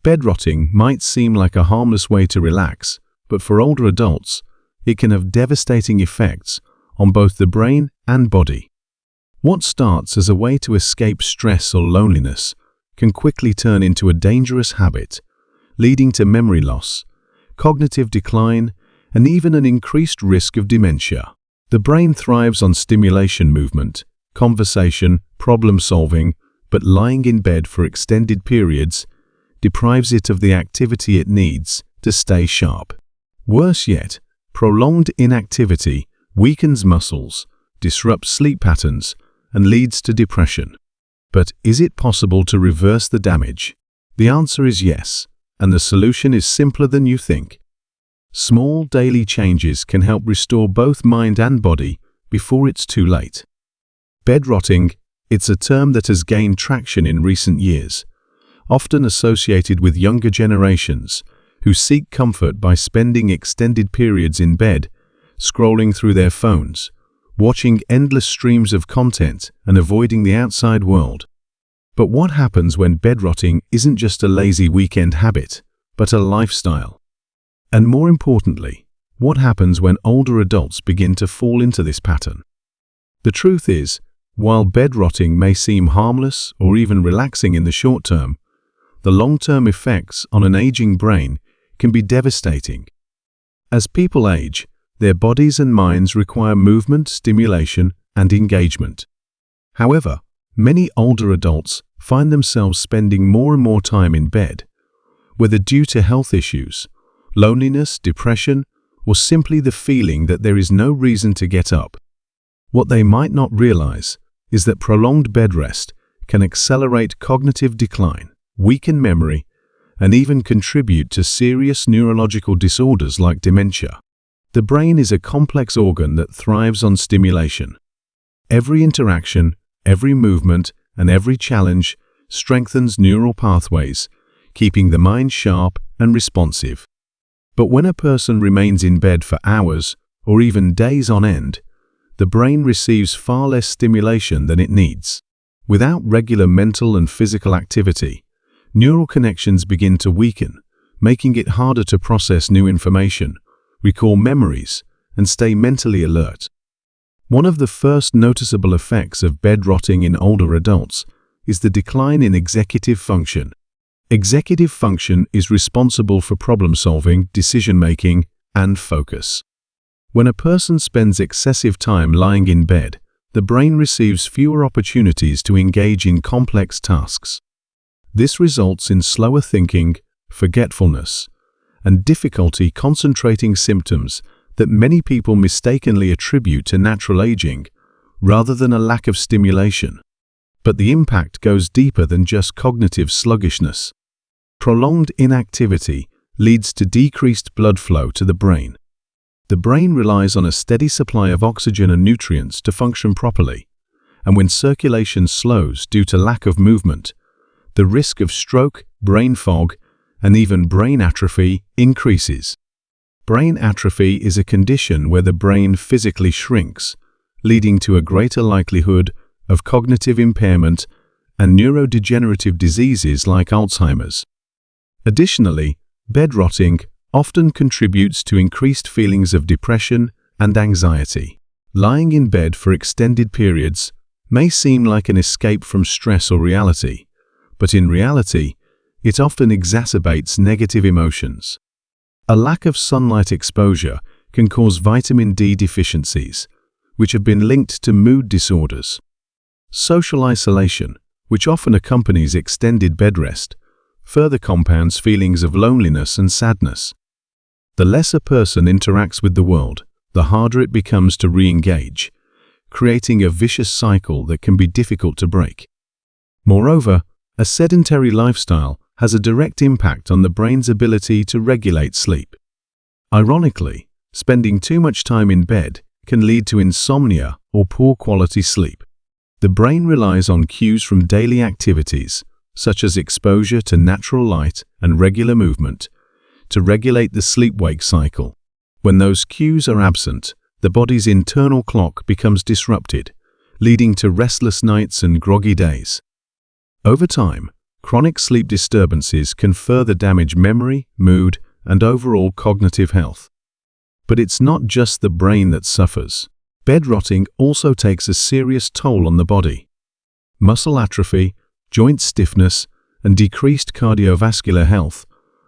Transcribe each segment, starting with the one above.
Bed rotting might seem like a harmless way to relax, but for older adults, it can have devastating effects on both the brain and body. What starts as a way to escape stress or loneliness can quickly turn into a dangerous habit, leading to memory loss, cognitive decline, and even an increased risk of dementia. The brain thrives on stimulation, movement, conversation, problem-solving, but lying in bed for extended periods deprives it of the activity it needs to stay sharp. Worse yet, prolonged inactivity weakens muscles, disrupts sleep patterns, and leads to depression. But is it possible to reverse the damage? The answer is yes, and the solution is simpler than you think. Small daily changes can help restore both mind and body before it's too late. Bed rotting, it's a term that has gained traction in recent years, often associated with younger generations who seek comfort by spending extended periods in bed, scrolling through their phones, watching endless streams of content, and avoiding the outside world. But what happens when bed rotting isn't just a lazy weekend habit, but a lifestyle? And more importantly, what happens when older adults begin to fall into this pattern? The truth is, while bed rotting may seem harmless or even relaxing in the short term, the long-term effects on an aging brain can be devastating. As people age, their bodies and minds require movement, stimulation, and engagement. However, many older adults find themselves spending more and more time in bed, whether due to health issues, loneliness, depression, or simply the feeling that there is no reason to get up. What they might not realize is that prolonged bed rest can accelerate cognitive decline, weaken memory, and even contribute to serious neurological disorders like dementia. The brain is a complex organ that thrives on stimulation. Every interaction, every movement, and every challenge strengthens neural pathways, keeping the mind sharp and responsive. But when a person remains in bed for hours or even days on end, the brain receives far less stimulation than it needs. Without regular mental and physical activity, neural connections begin to weaken, making it harder to process new information, recall memories, and stay mentally alert. One of the first noticeable effects of bed rotting in older adults is the decline in executive function. Executive function is responsible for problem-solving, decision-making, and focus. When a person spends excessive time lying in bed, the brain receives fewer opportunities to engage in complex tasks. This results in slower thinking, forgetfulness, and difficulty concentrating, symptoms that many people mistakenly attribute to natural aging rather than a lack of stimulation. But the impact goes deeper than just cognitive sluggishness. Prolonged inactivity leads to decreased blood flow to the brain. The brain relies on a steady supply of oxygen and nutrients to function properly, and when circulation slows due to lack of movement, the risk of stroke, brain fog, and even brain atrophy increases. Brain atrophy is a condition where the brain physically shrinks, leading to a greater likelihood of cognitive impairment and neurodegenerative diseases like Alzheimer's. Additionally, bed rotting often contributes to increased feelings of depression and anxiety. Lying in bed for extended periods may seem like an escape from stress or reality, but in reality, it often exacerbates negative emotions. A lack of sunlight exposure can cause vitamin D deficiencies, which have been linked to mood disorders. Social isolation, which often accompanies extended bed rest, further compounds feelings of loneliness and sadness. The less a person interacts with the world, the harder it becomes to re-engage, creating a vicious cycle that can be difficult to break. Moreover, a sedentary lifestyle has a direct impact on the brain's ability to regulate sleep. Ironically, spending too much time in bed can lead to insomnia or poor quality sleep. The brain relies on cues from daily activities, such as exposure to natural light and regular movement, to regulate the sleep-wake cycle. When those cues are absent, the body's internal clock becomes disrupted, leading to restless nights and groggy days. Over time, Chronic sleep disturbances can further damage memory, mood, and overall cognitive health. But it's not just the brain that suffers. Bed rotting also takes a serious toll on the body. Muscle atrophy, joint stiffness, and decreased cardiovascular health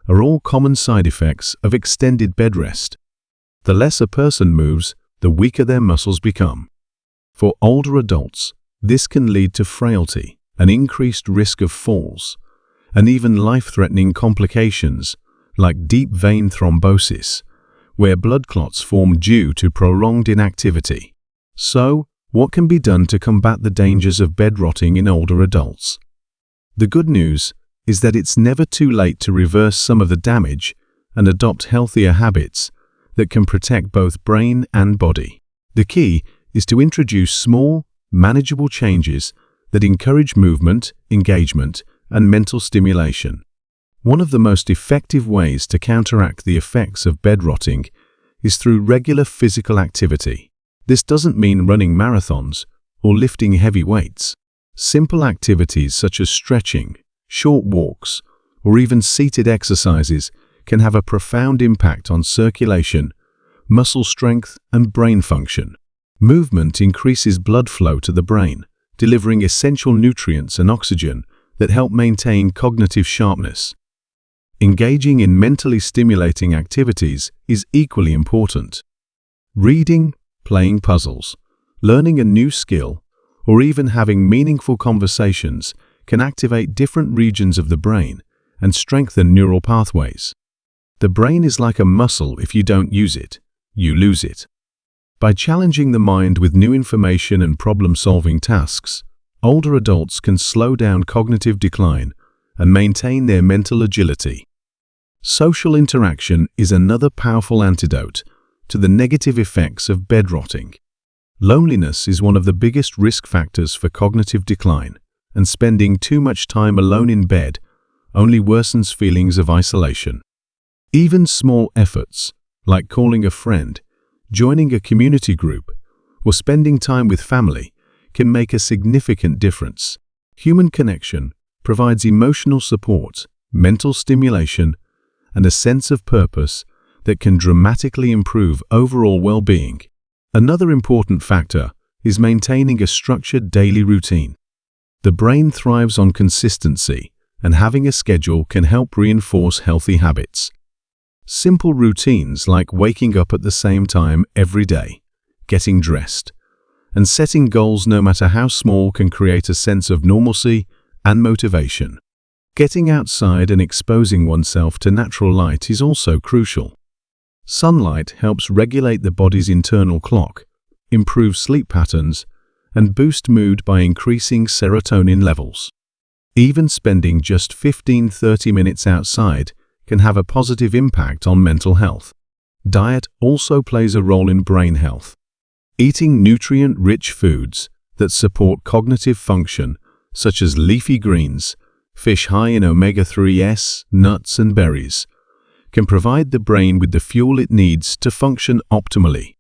are all common side effects of extended bed rest. The less a person moves, the weaker their muscles become. For older adults, this can lead to frailty, an increased risk of falls, and even life-threatening complications like deep vein thrombosis, where blood clots form due to prolonged inactivity. So, what can be done to combat the dangers of bed rotting in older adults? The good news is that it's never too late to reverse some of the damage and adopt healthier habits that can protect both brain and body. The key is to introduce small, manageable changes that encourage movement, engagement, and mental stimulation. One of the most effective ways to counteract the effects of bed rotting is through regular physical activity. This doesn't mean running marathons or lifting heavy weights. Simple activities such as stretching, short walks, or even seated exercises can have a profound impact on circulation, muscle strength, and brain function. Movement increases blood flow to the brain, delivering essential nutrients and oxygen that help maintain cognitive sharpness. Engaging in mentally stimulating activities is equally important. Reading, playing puzzles, learning a new skill, or even having meaningful conversations can activate different regions of the brain and strengthen neural pathways. The brain is like a muscle. If you don't use it, you lose it. By challenging the mind with new information and problem-solving tasks, older adults can slow down cognitive decline and maintain their mental agility. Social interaction is another powerful antidote to the negative effects of bed rotting. Loneliness is one of the biggest risk factors for cognitive decline, and spending too much time alone in bed only worsens feelings of isolation. Even small efforts, like calling a friend, joining a community group, or spending time with family, can make a significant difference. Human connection provides emotional support, mental stimulation, and a sense of purpose that can dramatically improve overall well-being. Another important factor is maintaining a structured daily routine. The brain thrives on consistency, and having a schedule can help reinforce healthy habits. Simple routines like waking up at the same time every day, getting dressed, and setting goals no matter how small can create a sense of normalcy and motivation. Getting outside and exposing oneself to natural light is also crucial. Sunlight helps regulate the body's internal clock, improve sleep patterns, and boost mood by increasing serotonin levels. Even spending just 15–30 minutes outside can have a positive impact on mental health. Diet also plays a role in brain health. Eating nutrient-rich foods that support cognitive function, such as leafy greens, fish high in omega-3s, nuts, and berries, can provide the brain with the fuel it needs to function optimally.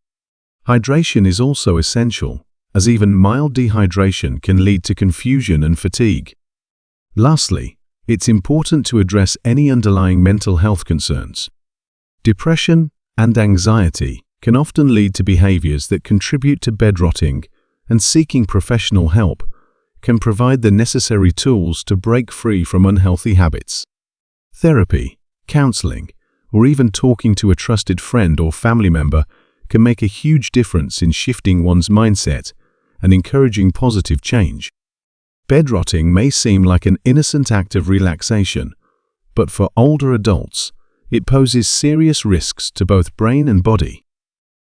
Hydration is also essential, as even mild dehydration can lead to confusion and fatigue. Lastly, it's important to address any underlying mental health concerns. Depression and anxiety can often lead to behaviors that contribute to bed rotting, and seeking professional help can provide the necessary tools to break free from unhealthy habits. Therapy, counseling, or even talking to a trusted friend or family member can make a huge difference in shifting one's mindset and encouraging positive change. Bed rotting may seem like an innocent act of relaxation, but for older adults, it poses serious risks to both brain and body.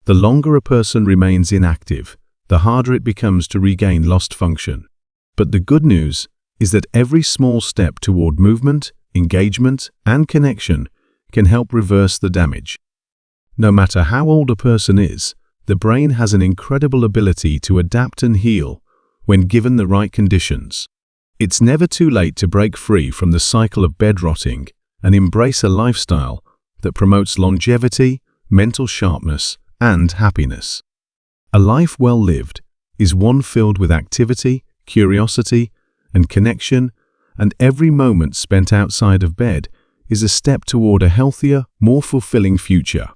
The longer a person remains inactive, the harder it becomes to regain lost function. But the good news is that every small step toward movement, engagement, and connection can help reverse the damage. No matter how old a person is, the brain has an incredible ability to adapt and heal when given the right conditions. It's never too late to break free from the cycle of bed rotting and embrace a lifestyle that promotes longevity, mental sharpness, and happiness. A life well lived is one filled with activity, curiosity, and connection, and every moment spent outside of bed is a step toward a healthier, more fulfilling future.